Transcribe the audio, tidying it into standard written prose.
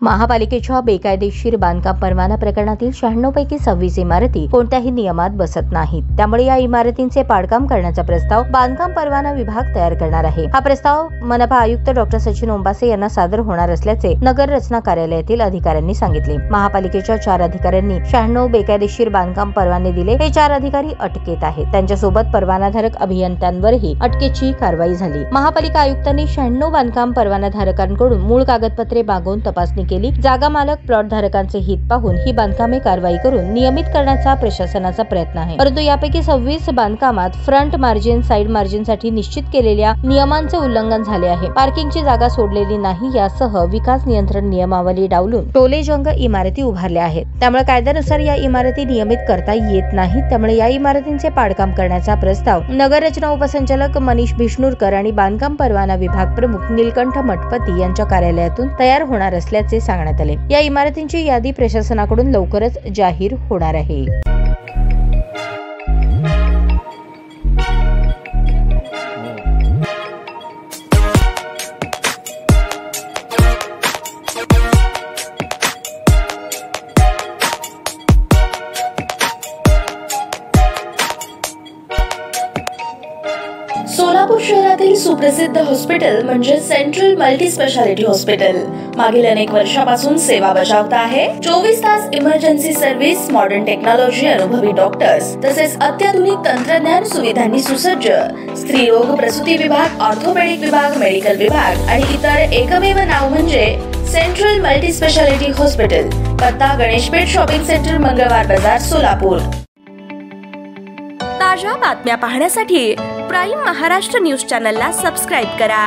महापालिकेच्या बेकायदेशीर बांधकाम परवाना प्रकरणातील 96 पैकी 26 इमारती कोणत्याही नियमात बसत नाहीत। त्यामुळे या इमारतींचे पाडकाम करण्याचा प्रस्ताव बांधकाम परवाना विभाग तयार करणार आहे। हा प्रस्ताव मनपा आयुक्त डॉ. सचिन ओंबासे यांना सादर होणार असल्याचे नगर रचना कार्यालयातील अधिकाऱ्यांनी सांगितले। महापालिकेच्या 4 अधिकाऱ्यांनी 96 बेकायदेशीर बांधकाम परवाने दिले। हे 4 अधिकारी अटकेत आहेत। त्यांच्यासोबत परवानाधारक अभियंत्यांवरही अटकेची कारवाई झाली। महापालिका आयुक्तांनी 96 बांधकाम परवानाधारकांकडून मूळ कागदपत्रे मागवून तपासणी केली। जागा मालक प्लॉट धारकांचे हित पाहून ही बांधकामे कारवाई करून नियमित करण्याचा प्रशासनाचा प्रयत्न आहे। परंतु यापैकी 26 बांधकामात फ्रंट मार्जिन, साइड मार्जिनसाठी निश्चित केलेल्या नियमांचे उल्लंघन झाले आहे। पार्किंगची जागा सोडलेली नाही यासह विकास नियंत्रण नियमावली डावलून टोलेजंग इमारती उभारल्या आहेत। त्यामुळे कायद्यानुसार या इमारती नियमित करता येत नाहीत। त्यामुळे या इमारतींचे पाडकाम करण्याचा प्रस्ताव नगर रचना उपसंचालक मनीष भिष्णुरकर आणि बांधकाम परवाना विभाग प्रमुख नीलकंठ मठपती यांच्या कार्यालयातून तयार होणार असल्याचे सांगण्यात आले। या इमारतींची यादी प्रशासनाकडून लवकरच जाहीर होणार आहे। सोलापूर शहरातील सुप्रसिद्ध हॉस्पिटल म्हणजे सेंट्रल मल्टी स्पेशालिटी हॉस्पिटल मागील अनेक वर्षापासून सेवा बजावत आहे। 24 तास इमर्जन्सी सर्व्हिस, मॉडर्न टेक्नॉलॉजी, अनुभवी डॉक्टर्स तसेच अत्याधुनिक तंत्रज्ञान सुविधांनी सुसज्ज स्त्रीरोग प्रसूती विभाग, ऑर्थोपेडिक विभाग, मेडिकल विभाग आणि इतर एकमेव नाव म्हणजे सेंट्रल मल्टी स्पेशालिटी हॉस्पिटल। पत्ता गणेशपेठ शॉपिंग सेंटर, मंगळवार बाजार, सोलापूर। ताज्या बातम्या पाहण्यासाठी प्राईम महाराष्ट्र न्यूज चॅनलला सबस्क्राइब करा।